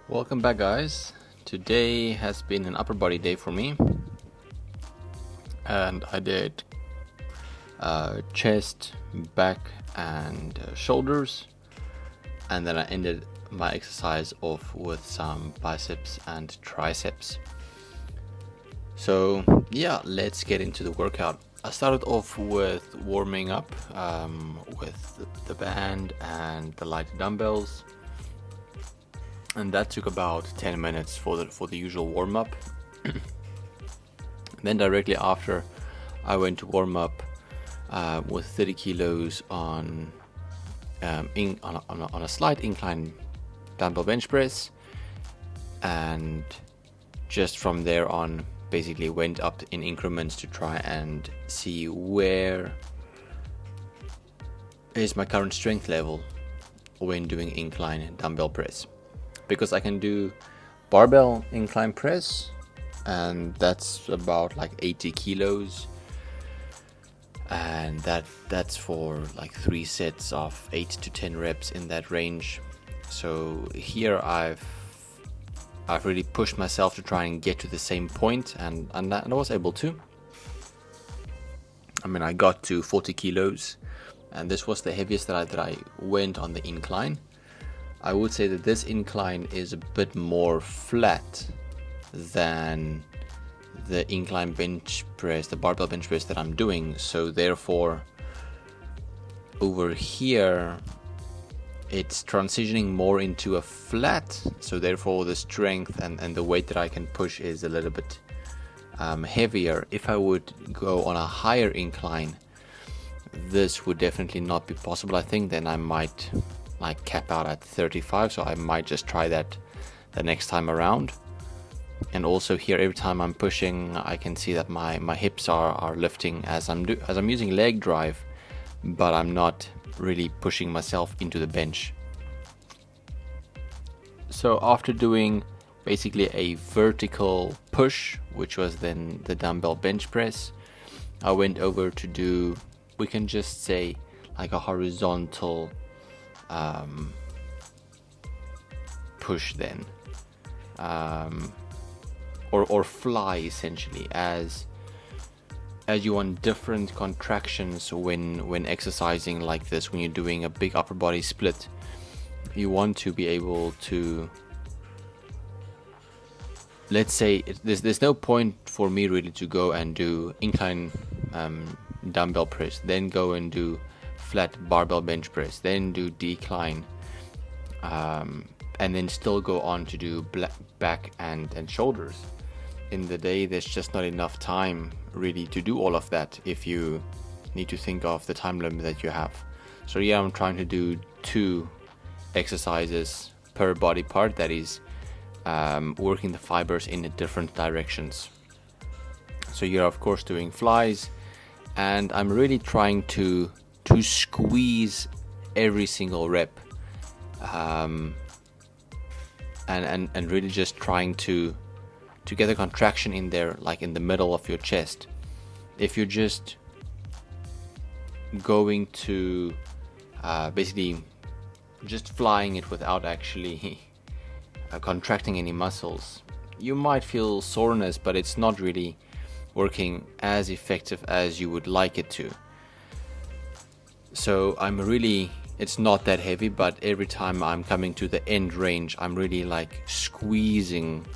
Welcome back, guys. Today has been an upper body day for me, and I did chest, back, and shoulders, and then I ended my exercise off with some biceps and triceps. So yeah, let's get into the workout. I started off with warming up with the band and the light dumbbells, and that took about 10 minutes for the usual warm-up. Then directly after, I went to warm up with 30 kilos on a slight incline dumbbell bench press, and just from there on basically went up in increments to try and see where is my current strength level when doing incline dumbbell press. Because I can do barbell incline press, and that's about like 80 kilos, and that's for like 3 sets of 8 to 10 reps in that range. So here I've really pushed myself to try and get to the same point, and I was able to. I mean, I got to 40 kilos, and this was the heaviest that I went on the incline. I would say that this incline is a bit more flat than the incline bench press, the barbell bench press that I'm doing. So therefore, over here, it's transitioning more into a flat. So therefore, the strength and the weight that I can push is a little bit heavier. If I would go on a higher incline, this would definitely not be possible. I think then I might like cap out at 35, so I might just try that the next time around. And also here, every time I'm pushing, I can see that my hips are lifting as I'm using leg drive, but I'm not really pushing myself into the bench. So after doing basically a vertical push, which was then the dumbbell bench press, I went over to do, we can just say, like a horizontal push then, or fly, essentially, as you want different contractions when exercising like this. When you're doing a big upper body split, you want to be able to, let's say, there's no point for me really to go and do incline dumbbell press, then go and do flat barbell bench press, then do decline, and then still go on to do back and shoulders. In the day, there's just not enough time really to do all of that if you need to think of the time limit that you have. So yeah, I'm trying to do 2 exercises per body part, that is working the fibers in different directions. So you're of course doing flies, and I'm really trying to squeeze every single rep, and really just trying to get a contraction in there, like in the middle of your chest. If you're just going to basically just flying it without actually contracting any muscles, you might feel soreness, but it's not really working as effective as you would like it to. So it's not that heavy, but every time I'm coming to the end range, I'm really like squeezing,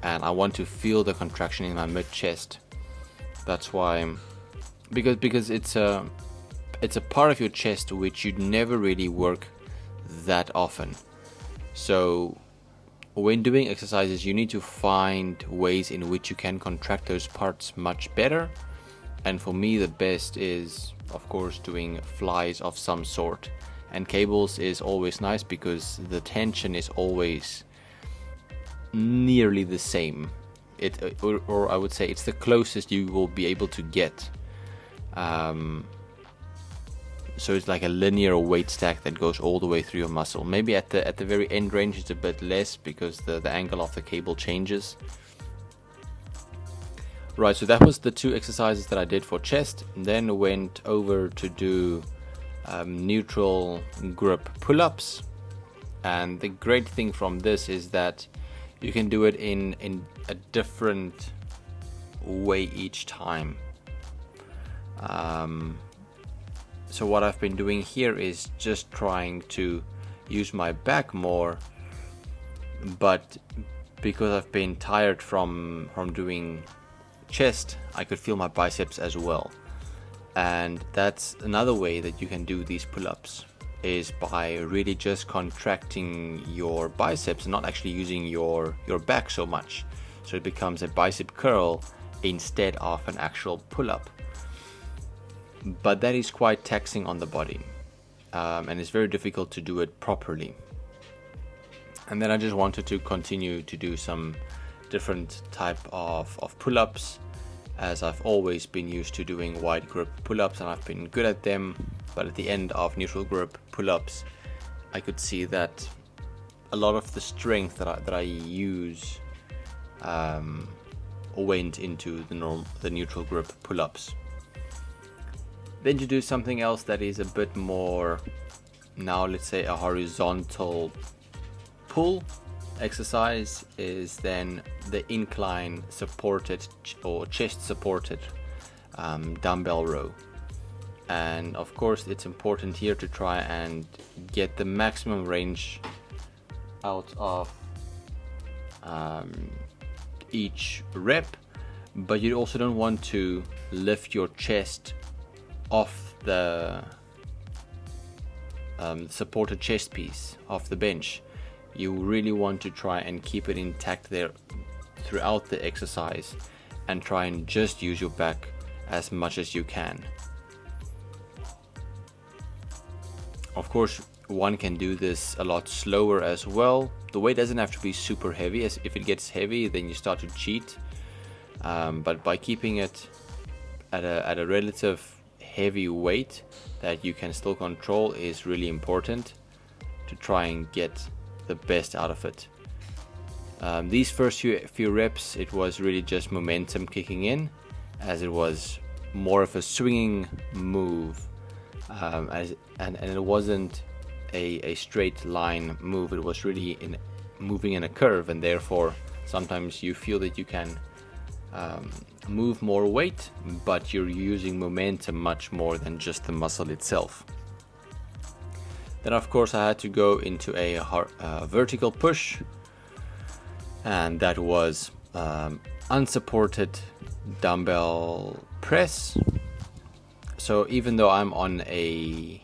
and I want to feel the contraction in my mid chest. That's why, because it's a part of your chest which you'd never really work that often. So when doing exercises, you need to find ways in which you can contract those parts much better. And for me, the best is, of course, doing flies of some sort. And cables is always nice because the tension is always nearly the same. Or I would say it's the closest you will be able to get. So it's like a linear weight stack that goes all the way through your muscle. Maybe at the very end range it's a bit less because the angle of the cable changes. Right, so that was the 2 exercises that I did for chest. Then went over to do neutral grip pull-ups. And the great thing from this is that You can do it in a different way each time. So what I've been doing here is just trying to use my back more, but because I've been tired from doing chest, I could feel my biceps as well. And that's another way that you can do these pull-ups, is by really just contracting your biceps and not actually using your back so much. So it becomes a bicep curl instead of an actual pull-up. But that is quite taxing on the body, and it's very difficult to do it properly. And then I just wanted to continue to do some different type of pull-ups, as I've always been used to doing wide grip pull-ups and I've been good at them. But at the end of neutral grip pull-ups, I could see that a lot of the strength that I use went into the neutral grip pull-ups. Then to do something else that is a bit more, now let's say a horizontal pull exercise, is then the incline supported or chest supported dumbbell row. And of course it's important here to try and get the maximum range out of each rep, but you also don't want to lift your chest off the supported chest piece off the bench. You really want to try and keep it intact there throughout the exercise and try and just use your back as much as you can. Of course, one can do this a lot slower as well. The weight doesn't have to be super heavy, as if it gets heavy then you start to cheat. But by keeping it at a relative heavy weight that you can still control is really important to try and get the best out of it. These first few reps, it was really just momentum kicking in, as it was more of a swinging move, and it wasn't a straight line move. It was really moving in a curve, and therefore sometimes you feel that you can move more weight, but you're using momentum much more than just the muscle itself. Then of course I had to go into a vertical push, and that was unsupported dumbbell press. So even though I'm on a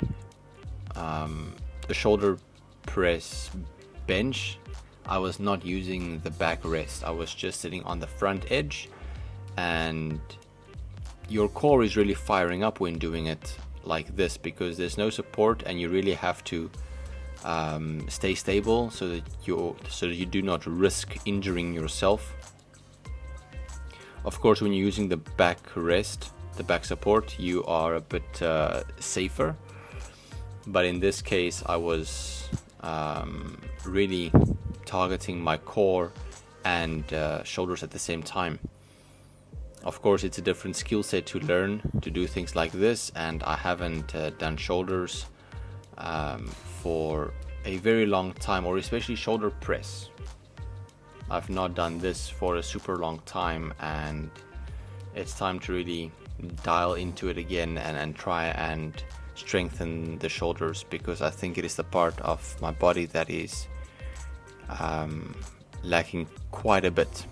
shoulder press bench, I was not using the back rest. I was just sitting on the front edge, and your core is really firing up when doing it like this, because there's no support and you really have to stay stable so that you do not risk injuring yourself. Of course, when you're using the back rest, the back support, you are a bit safer, but in this case I was really targeting my core and shoulders at the same time. Of course, it's a different skill set to learn to do things like this, and I haven't done shoulders for a very long time, or especially shoulder press. I've not done this for a super long time, and it's time to really dial into it again and try and strengthen the shoulders, because I think it is the part of my body that is lacking quite a bit.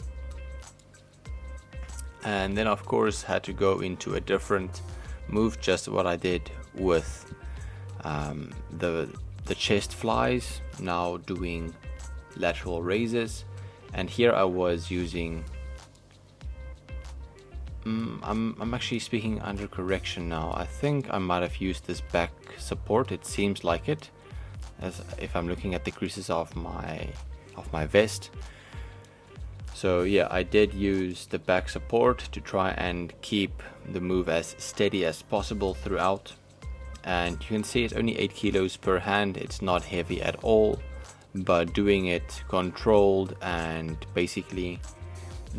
And then of course had to go into a different move, just what I did with the chest flies, now doing lateral raises. And here I was using I'm actually speaking under correction now. I think I might have used this back support, it seems like it, as if I'm looking at the creases of my vest. So yeah, I did use the back support to try and keep the move as steady as possible throughout. And you can see it's only 8 kilos per hand, it's not heavy at all, but doing it controlled and basically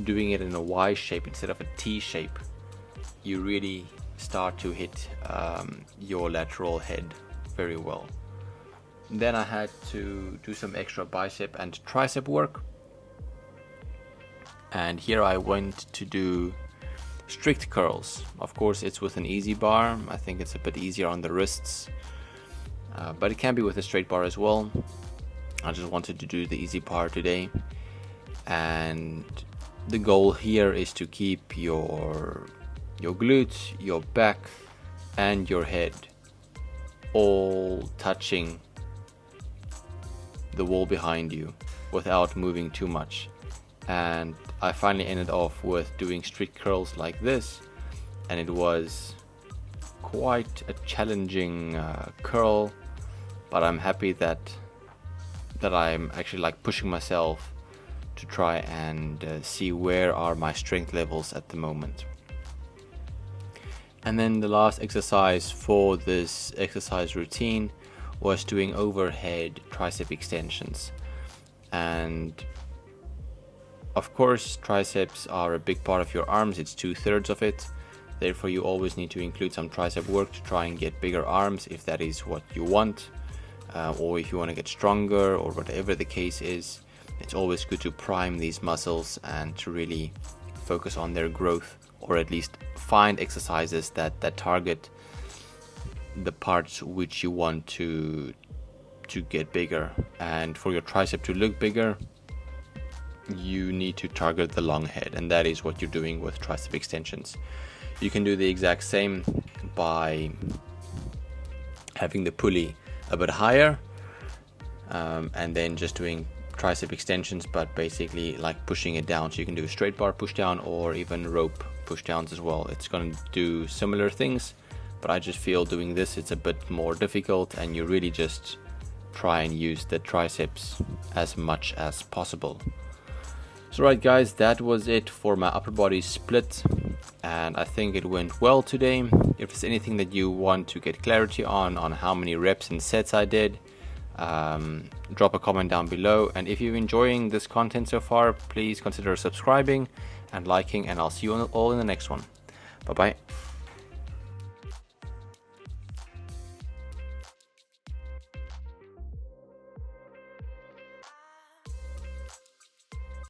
doing it in a Y shape instead of a T shape, you really start to hit your lateral head very well. Then I had to do some extra bicep and tricep work. And here I went to do strict curls. Of course, it's with an easy bar. I think it's a bit easier on the wrists, but it can be with a straight bar as well. I just wanted to do the easy bar today, and the goal here is to keep your glutes, your back, and your head all touching the wall behind you without moving too much. And I finally ended off with doing strict curls like this, and it was quite a challenging curl, but I'm happy that I'm actually like pushing myself to try and see where are my strength levels at the moment. And then the last exercise for this exercise routine was doing overhead tricep extensions. And of course, triceps are a big part of your arms. It's 2/3 of it. Therefore, you always need to include some tricep work to try and get bigger arms if that is what you want, or if you want to get stronger, or whatever the case is. It's always good to prime these muscles and to really focus on their growth, or at least find exercises that target the parts which you want to get bigger. And for your tricep to look bigger, you need to target the long head, and that is what you're doing with tricep extensions. You can do the exact same by having the pulley a bit higher, and then just doing tricep extensions, but basically like pushing it down. So you can do a straight bar push down or even rope push downs as well. It's going to do similar things, but I just feel doing this, it's a bit more difficult, and you really just try and use the triceps as much as possible. So right guys, that was it for my upper body split, and I think it went well today. If there's anything that you want to get clarity on how many reps and sets I did, drop a comment down below. And if you're enjoying this content so far, please consider subscribing and liking, and I'll see you all in the next one. Bye bye.